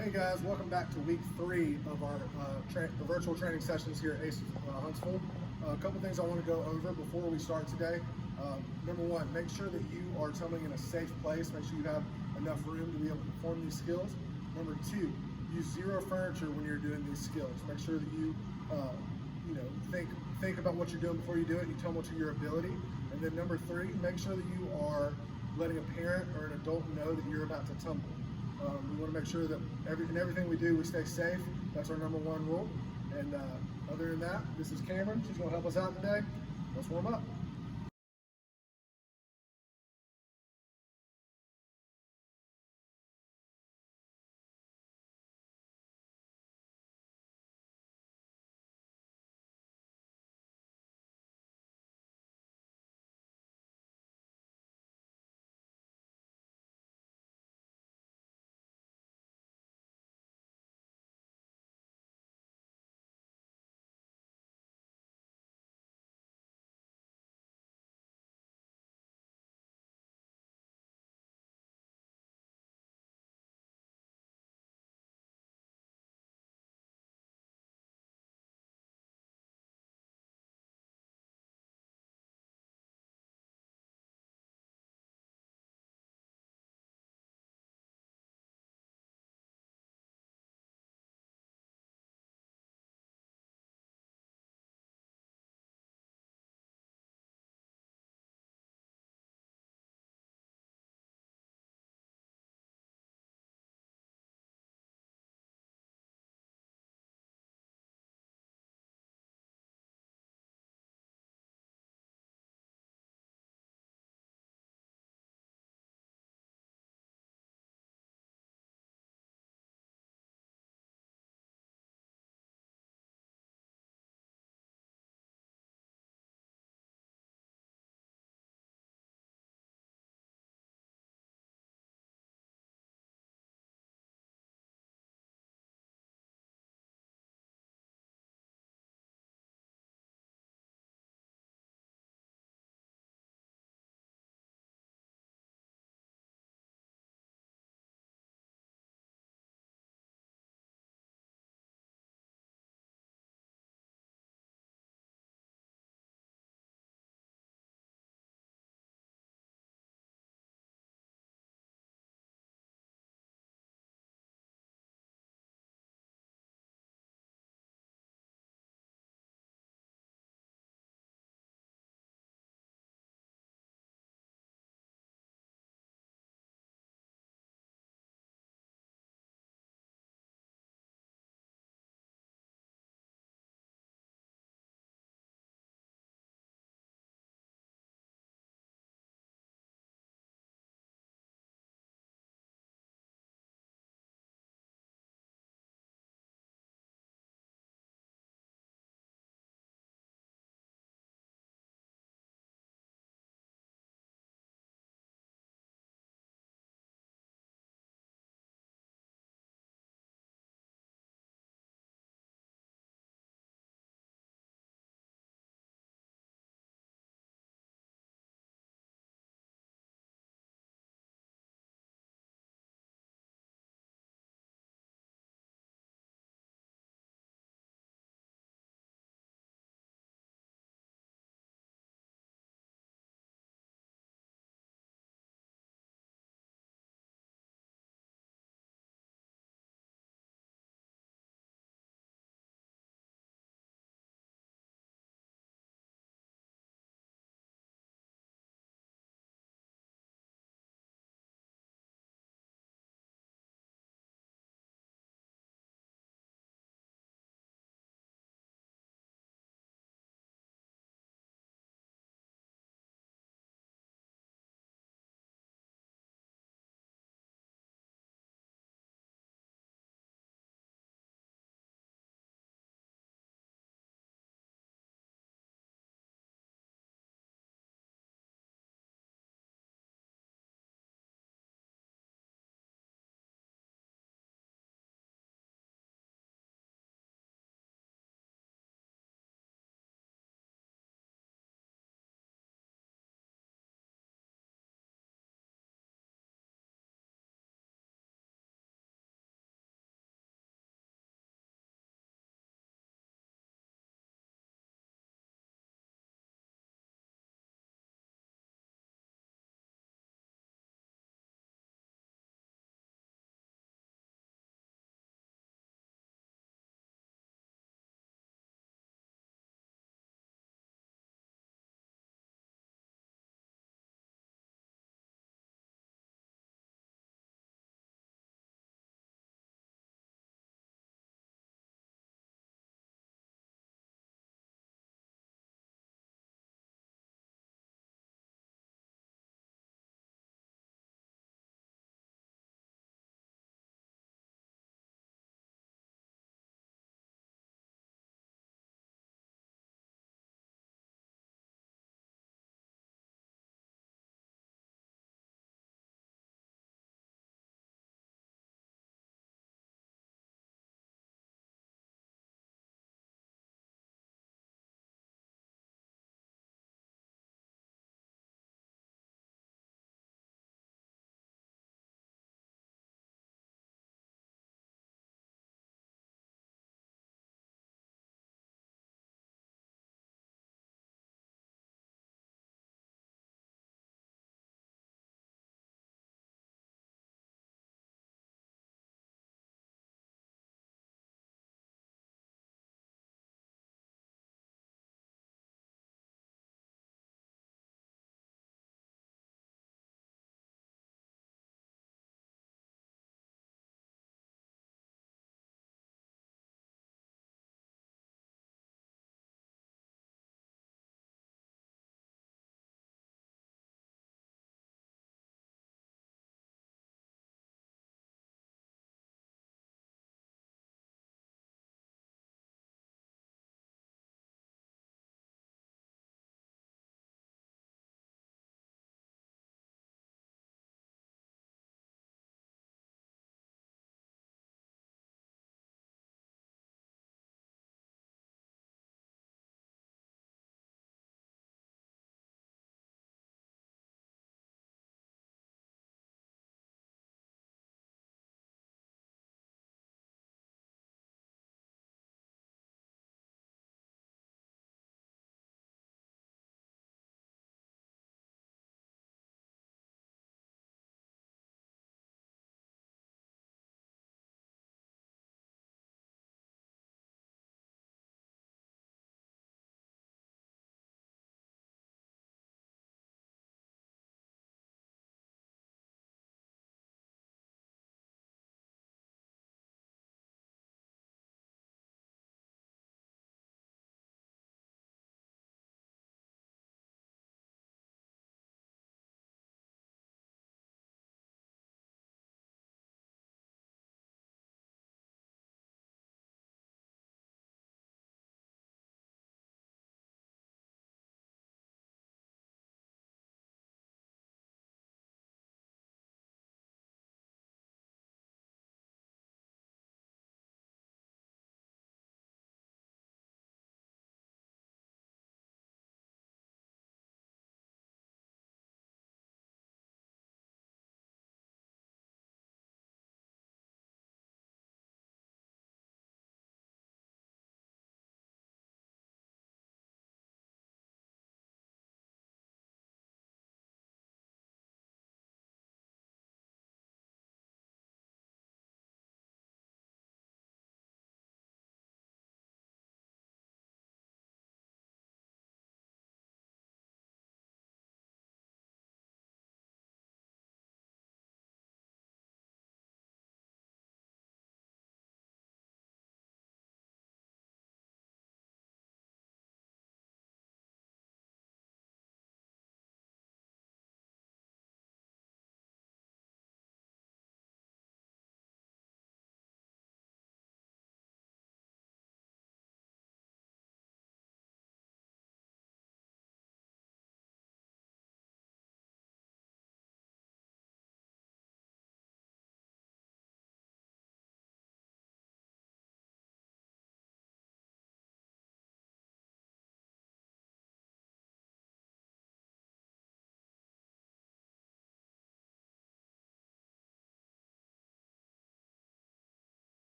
Hey guys, welcome back to week 3 of our the virtual training sessions here at ACE Huntsville. A couple things I want to go over before we start today. Number one, make sure that you are tumbling in a safe place. Make sure you have enough room to be able to perform these skills. Number two, use zero furniture when you're doing these skills. Make sure that you think about what you're doing before you do it. You tumble to your ability. And then number three, make sure that you are letting a parent or an adult know that you're about to tumble. We want to make sure that everything we do, we stay safe. That's our number one rule. And other than that, this is Cameron. She's going to help us out today. Let's warm up.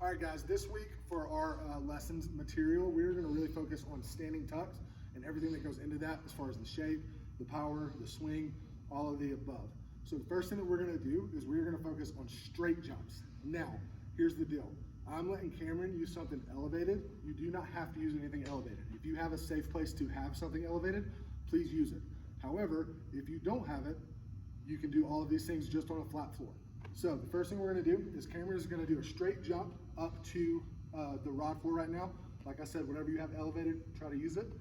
All right, guys, this week for our lessons material, we're gonna really focus on standing tucks and everything that goes into that as far as the shape, the power, the swing, all of the above. So the first thing that we're gonna do is we're gonna focus on straight jumps. Now, here's the deal. I'm letting Cameron use something elevated. You do not have to use anything elevated. If you have a safe place to have something elevated, please use it. However, if you don't have it, you can do all of these things just on a flat floor. So the first thing we're gonna do is Cameron is gonna do a straight jump up to the rod floor right now. Like I said, whatever you have elevated, try to use it.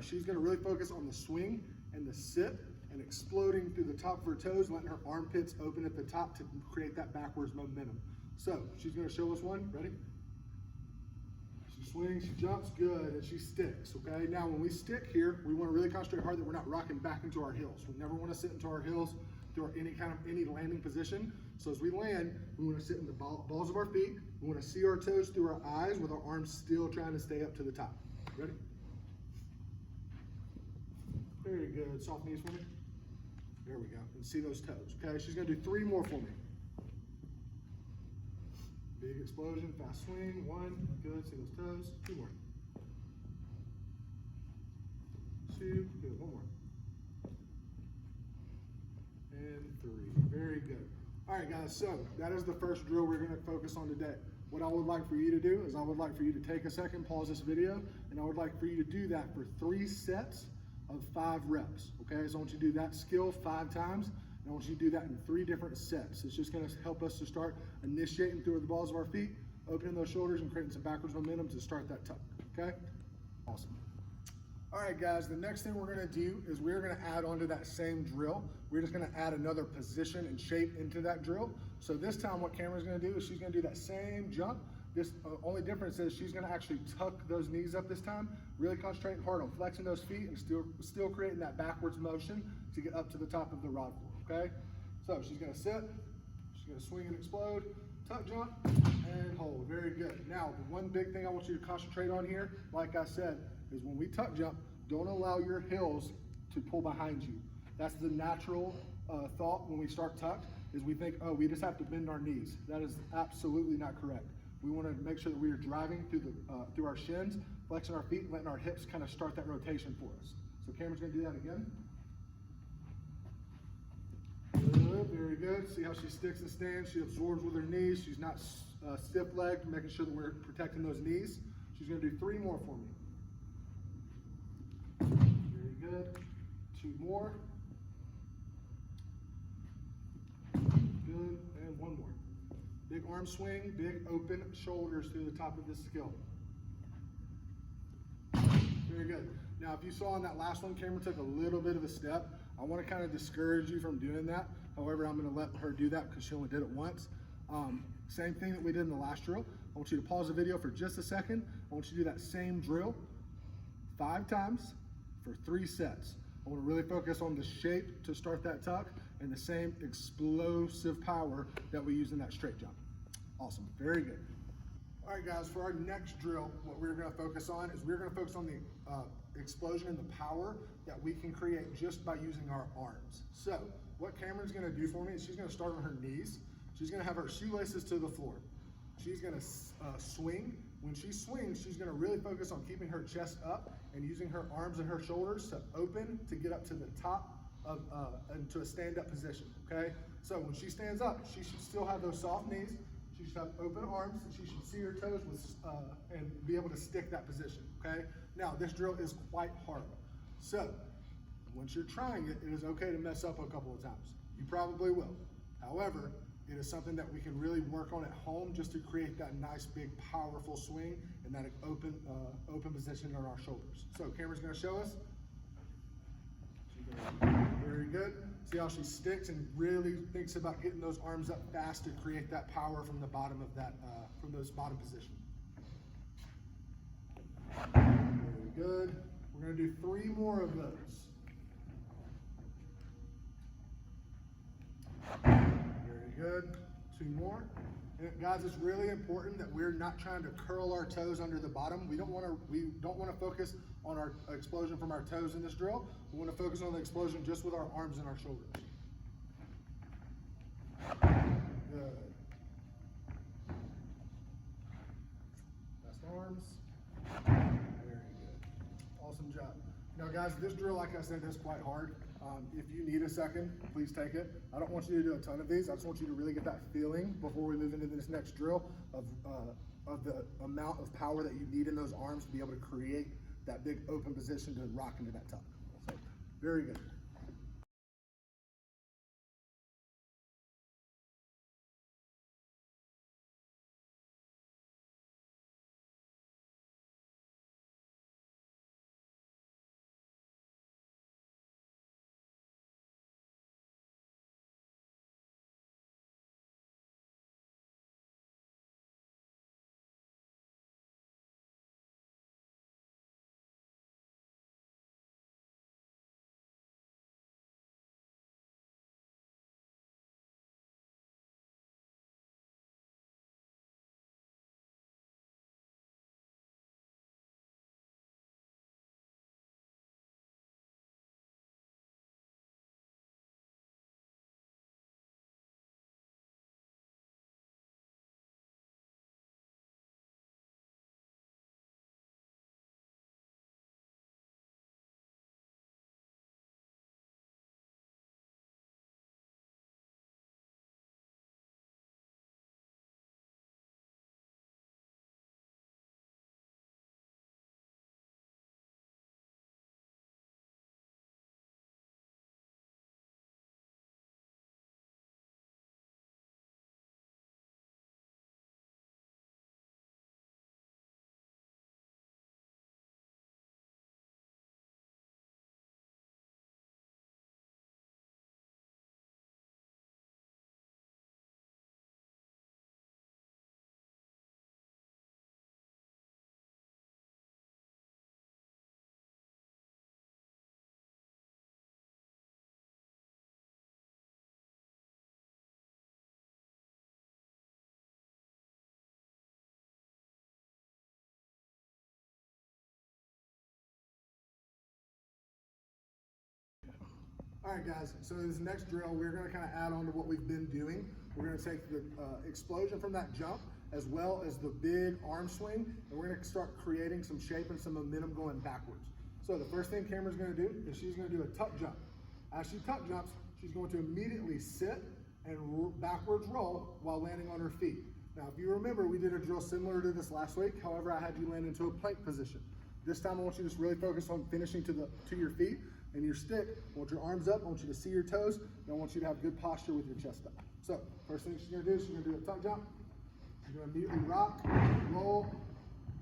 She's gonna really focus on the swing and the sit and exploding through the top of her toes, letting her armpits open at the top to create that backwards momentum. So she's gonna show us one, ready? She swings, she jumps, good, and she sticks, okay? Now when we stick here, we wanna really concentrate hard that we're not rocking back into our heels. We never wanna sit into our heels through any landing position. So as we land, we wanna sit in the balls of our feet. We wanna see our toes through our eyes with our arms still trying to stay up to the top. Ready? Very good, soft knees for me. There we go, and see those toes, okay? She's gonna do 3 more for me. Big explosion, fast swing, 1, good, see those toes, 2 more. 2, good, 1 more. And 3, very good. All right, guys, so that is the first drill we're gonna focus on today. What I would like for you to do is I would like for you to take a second, pause this video, and I would like for you to do that for 3 sets of 5 reps, okay? So I want you to do that skill 5 times, and I want you to do that in 3 different sets. It's just gonna help us to start initiating through the balls of our feet, opening those shoulders and creating some backwards momentum to start that tuck, okay? Awesome. All right, guys, the next thing we're gonna do is we're gonna add on to that same drill. We're just gonna add another position and shape into that drill. So this time what Cameron's gonna do is she's gonna do that same jump. This only difference is she's gonna actually tuck those knees up this time, really concentrating hard on flexing those feet and still creating that backwards motion to get up to the top of the rod floor, okay? So she's gonna sit, she's gonna swing and explode, tuck jump, and hold, very good. Now, the one big thing I want you to concentrate on here, like I said, is when we tuck jump, don't allow your heels to pull behind you. That's the natural thought when we start tucked, is we think, oh, we just have to bend our knees. That is absolutely not correct. We want to make sure that we are driving through our shins, flexing our feet, letting our hips kind of start that rotation for us. So Cameron's going to do that again. Good, very good. See how she sticks and stands. She absorbs with her knees. She's not stiff-legged, making sure that we're protecting those knees. She's going to do 3 more for me. Very good. 2 more. Good, and 1 more. Big arm swing, big open shoulders through the top of this skill. Very good. Now, if you saw on that last one, Cameron took a little bit of a step. I want to kind of discourage you from doing that. However, I'm going to let her do that because she only did it once. Same thing that we did in the last drill. I want you to pause the video for just a second. I want you to do that same drill 5 times for 3 sets. I want to really focus on the shape to start that tuck and the same explosive power that we use in that straight jump. Awesome, very good. All right, guys, for our next drill, what we're going to focus on is we're going to focus on the explosion and the power that we can create just by using our arms. So what Cameron's going to do for me is she's going to start on her knees. She's going to have her shoelaces to the floor. She's going to swing. When she swings, she's going to really focus on keeping her chest up and using her arms and her shoulders to open to get up to the top of into a stand-up position, okay? So when she stands up, she should still have those soft knees. She should have open arms. She should see her toes and be able to stick that position, okay? Now, this drill is quite hard. So once you're trying it, it is okay to mess up a couple of times. You probably will. However, it is something that we can really work on at home just to create that nice, big, powerful swing and that open position on our shoulders. So Cameron's gonna show us. Very good. See how she sticks and really thinks about getting those arms up fast to create that power from the bottom of that, from those bottom position. Very good. We're gonna do 3 more of those. Very good. 2 more. And guys, it's really important that we're not trying to curl our toes under the bottom. We don't want to focus on our explosion from our toes in this drill. We want to focus on the explosion just with our arms and our shoulders. Good. guys, this drill, like I said, is quite hard. If you need a second, please take it. I don't want you to do a ton of these. I just want you to really get that feeling before we move into this next drill of the amount of power that you need in those arms to be able to create that big open position to rock into that tuck. So, very good. All right, guys, so this next drill, we're gonna kind of add on to what we've been doing. We're gonna take the explosion from that jump, as well as the big arm swing, and we're gonna start creating some shape and some momentum going backwards. So the first thing Cameron's gonna do is she's gonna do a tuck jump. As she tuck jumps, she's going to immediately sit and backwards roll while landing on her feet. Now, if you remember, we did a drill similar to this last week. However, I had you land into a plank position. This time, I want you to just really focus on finishing to your feet and your stick. I want your arms up. I want you to see your toes. And I want you to have good posture with your chest up. So, first thing she's gonna do is she's gonna do a tuck jump. She's gonna immediately rock, roll,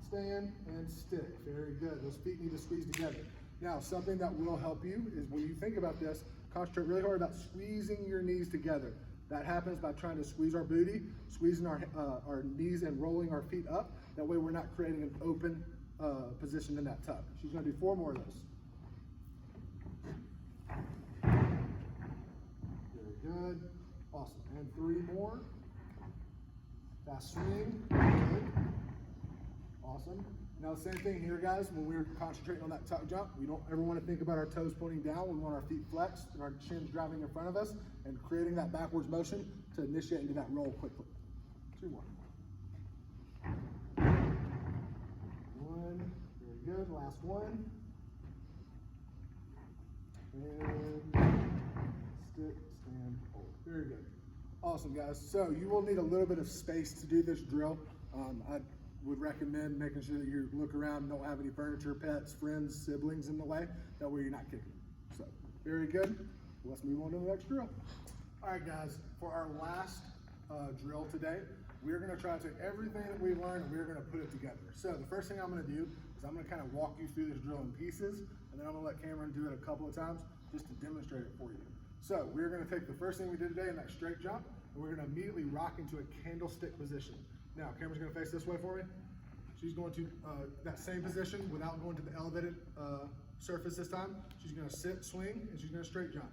stand, and stick. Very good. Those feet need to squeeze together. Now, something that will help you is when you think about this, concentrate really hard about squeezing your knees together. That happens by trying to squeeze our booty, squeezing our knees and rolling our feet up. That way we're not creating an open position in that tuck. She's gonna do 4 more of those. Very good. Awesome. And 3 more. Fast swing. Good. Awesome. Now, same thing here, guys. When we're concentrating on that tuck jump, we don't ever want to think about our toes pointing down. We want our feet flexed and our chins driving in front of us and creating that backwards motion to initiate into that roll quickly. 2 more. 1. Very good. Last one. And stick, stand, hold. Very good. Awesome, guys. So you will need a little bit of space to do this drill. I would recommend making sure that you look around and don't have any furniture, pets, friends, siblings in the way. That way you're not kicking. So, very good. Let's move on to the next drill. All right, guys, for our last drill today, we're gonna try to take everything that we've learned and we're gonna put it together. So the first thing I'm gonna do is I'm gonna kind of walk you through this drill in pieces, and then I'm gonna let Cameron do it a couple of times just to demonstrate it for you. So we're gonna take the first thing we did today in that straight jump, and we're gonna immediately rock into a candlestick position. Now, Cameron's gonna face this way for me. She's going to that same position without going to the elevated surface this time. She's gonna sit, swing, and she's gonna straight jump.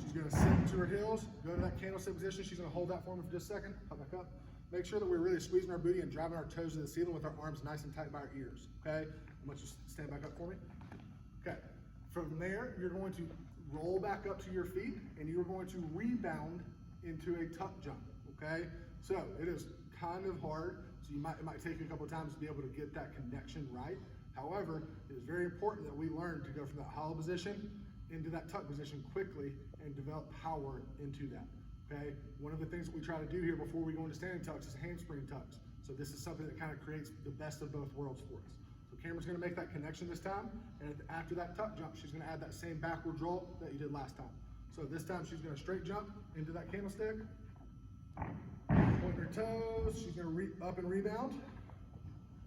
She's gonna sit to her heels, go to that candlestick position. She's gonna hold that for me for just a second, pop back up. Make sure that we're really squeezing our booty and driving our toes to the ceiling with our arms nice and tight by our ears, okay? I want you to stand back up for me. Okay, from there, you're going to roll back up to your feet, and you're going to rebound into a tuck jump, okay? So it is kind of hard, so it might take you a couple of times to be able to get that connection right. However, it is very important that we learn to go from that hollow position into that tuck position quickly and develop power into that, okay? One of the things that we try to do here before we go into standing tucks is hamstring tucks. So this is something that kind of creates the best of both worlds for us. So Cameron's gonna make that connection this time, and after that tuck jump, she's gonna add that same backwards roll that you did last time. So this time she's gonna straight jump into that candlestick, point her toes, she's gonna up and rebound,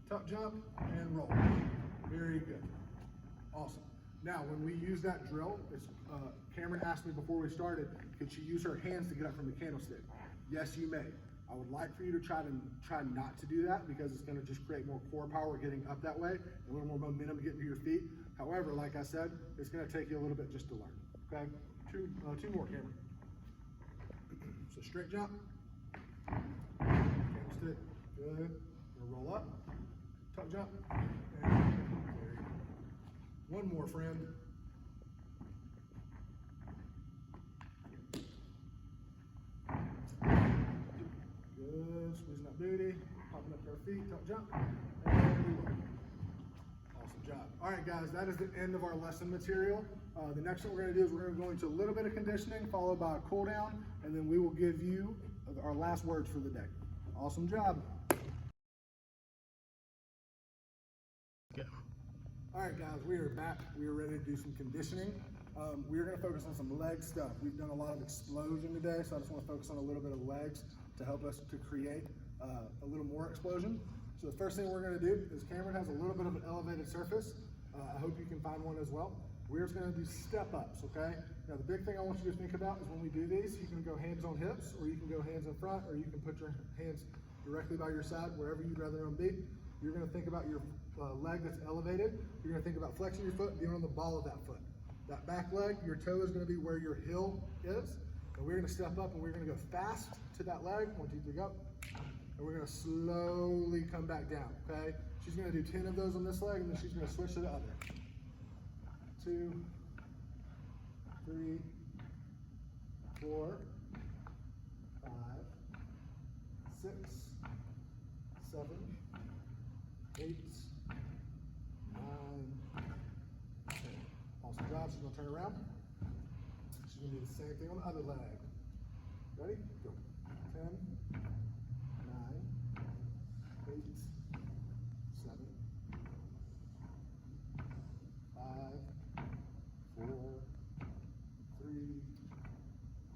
tuck jump, and roll. Very good, awesome. Now, when we use that drill, Cameron asked me before we started, could she use her hands to get up from the candlestick? Yes, you may. I would like for you to try not to do that because it's going to just create more core power getting up that way, and a little more momentum to get to your feet. However, like I said, it's going to take you a little bit just to learn. Okay, two more, Cameron. So straight jump, candlestick, good. Gonna roll up, tuck jump, and there you go. One more, friend. Good, squeezing that booty, popping up their feet, tuck jump, and we roll. Awesome job. All right, guys, that is the end of our lesson material. The next thing we're gonna do is we're gonna go into a little bit of conditioning, followed by a cool down, and then we will give you our last words for the day. Awesome job. Okay. All right, guys, we are back. We are ready to do some conditioning. We are going to focus on some leg stuff. We've done a lot of explosion today, so I just want to focus on a little bit of legs to help us to create a little more explosion. So the first thing we're going to do is Cameron has a little bit of an elevated surface. I hope you can find one as well. We're just going to do step ups, okay? Now the big thing I want you to think about is when we do these, you can go hands on hips, or you can go hands in front, or you can put your hands directly by your side, wherever you'd rather them be. You're going to think about your leg that's elevated. You're going to think about flexing your foot and being on the ball of that foot. That back leg, your toe is going to be where your heel is. And we're going to step up and we're going to go fast to that leg. 1, 2, 3, go. And we're going to slowly come back down, okay? She's going to do 10 of those on this leg, and then she's going to switch to the other. 2, 3, 4, 5, 6, 7, 8, 9, 10. Awesome job. She's going to turn around. She's going to do the same thing on the other leg. Ready? Go. 10, 9, 8, 7, 5, 4, 3,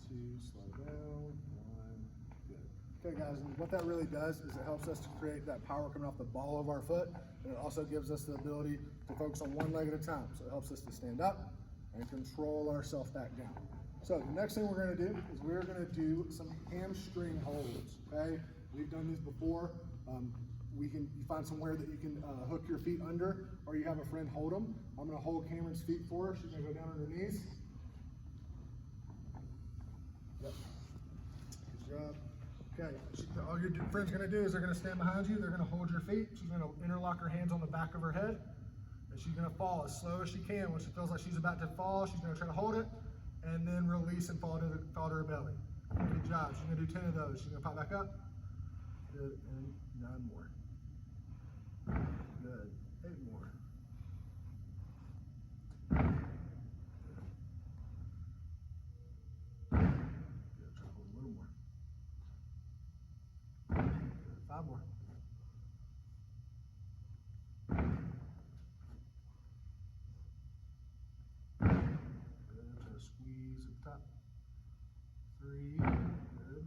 2, slow down, 1, good. Okay, guys, and what that really does is it helps us to create that power coming off the ball of our foot, and it also gives us the ability to focus on one leg at a time. So it helps us to stand up and control ourselves back down. So the next thing we're going to do is we're going to do some hamstring holds, okay? We've done these before. You find somewhere that you can hook your feet under, or you have a friend hold them. I'm going to hold Cameron's feet for her. She's going to go down on her knees. Yep. Good job. Okay, all your friend's going to do is they're going to stand behind you. They're going to hold your feet. She's going to interlock her hands on the back of her head, and she's going to fall as slow as she can. When she feels like she's about to fall, she's going to try to hold it, and then release and fall to her belly. Good job. She's going to do 10 of those. She's going to pop back up. Good, and 9 more. Good, 8 more. Good. Good, try to hold a little more. Good, 5 more. Good, try to squeeze at the top. 3, good.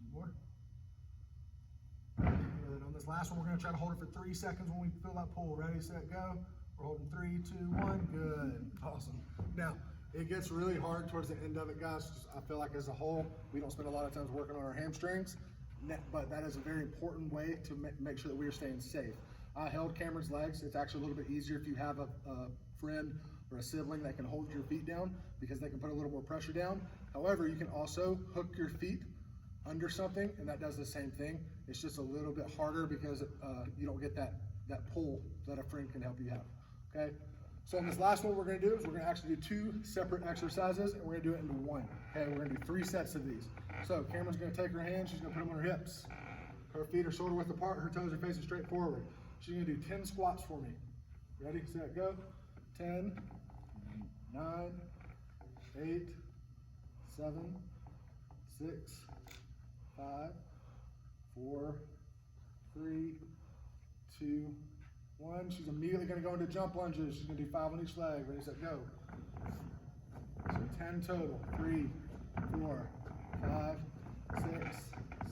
2 more. Good. On this last one, we're going to try to hold it for 3 seconds when we feel that pull. Ready, set, go. We're holding 3, 2, 1. Good. Awesome. Now, it gets really hard towards the end of it, guys. I feel like as a whole, we don't spend a lot of times working on our hamstrings, but that is a very important way to make sure that we are staying safe. I held Cameron's legs. It's actually a little bit easier if you have a friend or a sibling that can hold your feet down because they can put a little more pressure down. However, you can also hook your feet under something, and that does the same thing. It's just a little bit harder because you don't get that pull that a friend can help you have, okay? So in this last one we're gonna do is we're gonna actually do 2 separate exercises, and we're gonna do it into one, okay? We're gonna do 3 sets of these. So Cameron's gonna take her hands, she's gonna put them on her hips. Her feet are shoulder width apart, her toes are facing straight forward. She's gonna do 10 squats for me. Ready, set, go. 10, 9, 8, 7, 6, 5, 4, 3, 2, 1. She's immediately going to go into jump lunges. She's going to do 5 on each leg. Ready, set, go. So 10 total. 3, 4, 5, 6,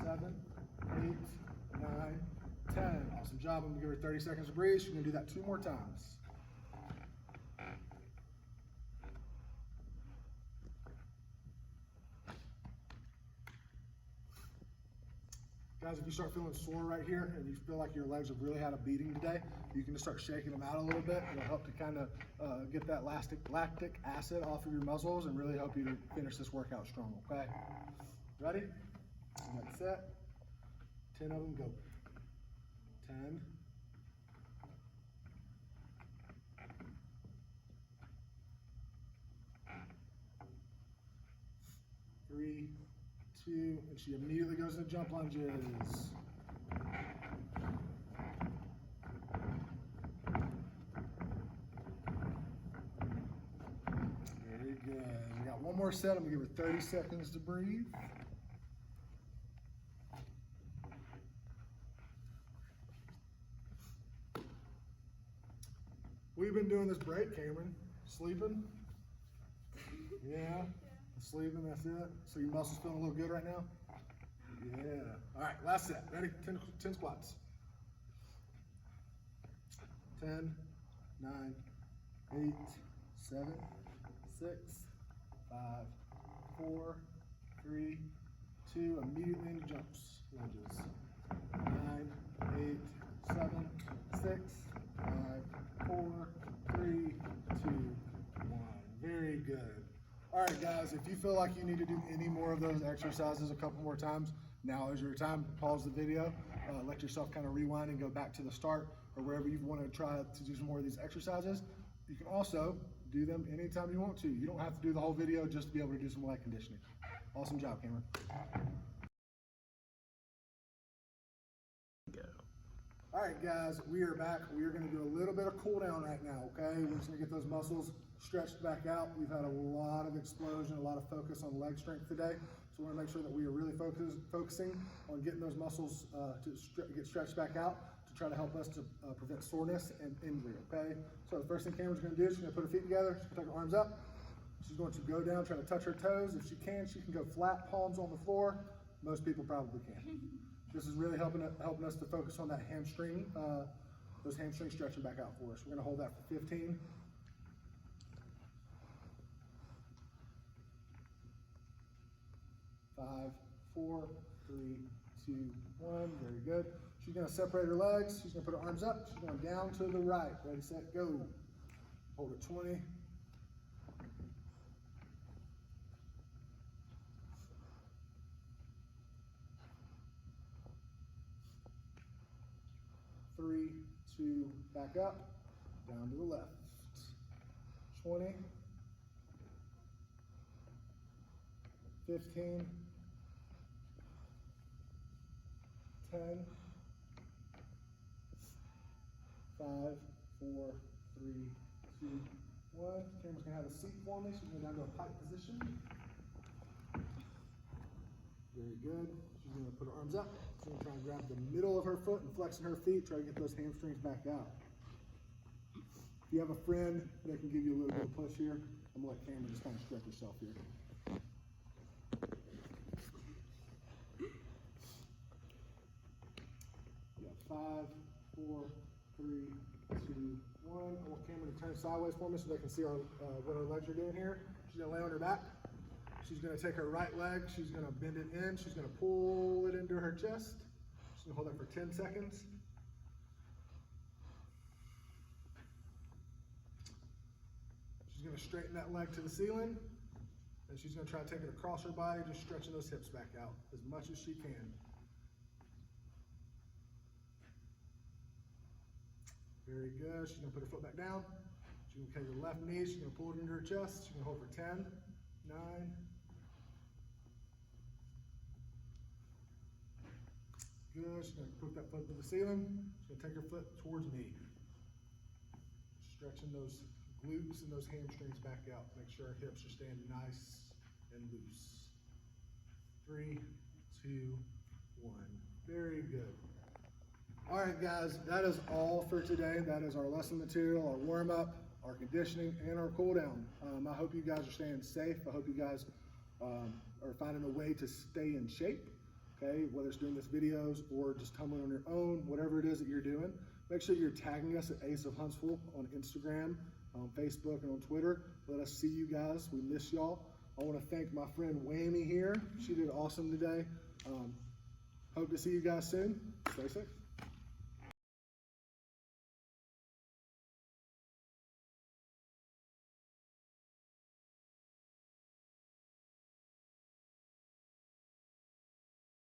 7, 8, 9, 10. Awesome job. I'm going to give her 30 seconds to breathe. She's going to do that 2 more times. Guys, if you start feeling sore right here and you feel like your legs have really had a beating today, you can just start shaking them out a little bit. It'll help to kind of get that lactic acid off of your muscles and really help you to finish this workout strong, okay? Ready? Get set. 10 of them, go. 10. 3, 2, and she immediately goes into jump lunges. Very good. We got one more set. I'm gonna give her 30 seconds to breathe. We've been doing this break, Cameron. Sleeping? Yeah. Sleeping, that's it. So your muscles feeling a little good right now? Yeah. All right, last set. Ready? 10 squats. 10, 9, 8, 7, 6, 5, 4, 3, 2. Immediately into jumps, lunges. 9, 8, 7, 6, 5, 4, 3, 2, 1. Very good. All right, guys, if you feel like you need to do any more of those exercises a couple more times, now is your time. Pause the video, let yourself kind of rewind and go back to the start or wherever you want to try to do some more of these exercises. You can also do them anytime you want to. You don't have to do the whole video just to be able to do some leg conditioning. Awesome job, Cameron. All right, guys, we are back. We are going to do a little bit of cool down right now, okay? We're just going to get those muscles stretched back out. We've had a lot of explosion, a lot of focus on leg strength today. So we want to make sure that we are really focusing on getting those muscles to get stretched back out to try to help us to prevent soreness and injury, okay? So the first thing Cameron's going to do is she's going to put her feet together. She's going to take her arms up. She's going to go down, try to touch her toes. If she can go flat, palms on the floor. Most people probably can. This is really helping us to focus on that hamstring, those hamstrings stretching back out for us. We're going to hold that for 15. 5, 4, 3, 2, 1. Very good. She's going to separate her legs. She's going to put her arms up. She's going down to the right. Ready, set, go. Hold it 20. 3, 2, back up, down to the left. 20, 15, 10, 5, 4, 3, 2, 1. Cameron's gonna have a seat for me. She's going down to a pike position. Very good. She's gonna put her arms up. She's gonna try and grab the middle of her foot and flexing her feet, try to get those hamstrings back out. If you have a friend that can give you a little bit of push here, I'm gonna let Cameron just kind of stretch herself here. You got 5, 4, 3, 2, 1. I want Cameron to turn sideways for me so they can see what her legs are doing here. She's gonna lay on her back. She's going to take her right leg, she's going to bend it in, she's going to pull it into her chest. She's going to hold that for 10 seconds. She's going to straighten that leg to the ceiling, and she's going to try to take it across her body, just stretching those hips back out as much as she can. Very good. She's going to put her foot back down. She's going to take her left knee, she's going to pull it into her chest. She's going to hold for 10, 9, good. She's going to put that foot to the ceiling. She's going to take her foot towards me. Stretching those glutes and those hamstrings back out. Make sure our hips are staying nice and loose. 3, 2, 1. Very good. All right, guys, that is all for today. That is our lesson material, our warm-up, our conditioning, and our cool-down. I hope you guys are staying safe. I hope you guys are finding a way to stay in shape, okay? Whether it's doing this videos or just tumbling on your own, whatever it is that you're doing. Make sure you're tagging us at Ace of Huntsville on Instagram, on Facebook, and on Twitter. Let us see you guys. We miss y'all. I want to thank my friend Whammy here. She did awesome today. Hope to see you guys soon. Stay safe.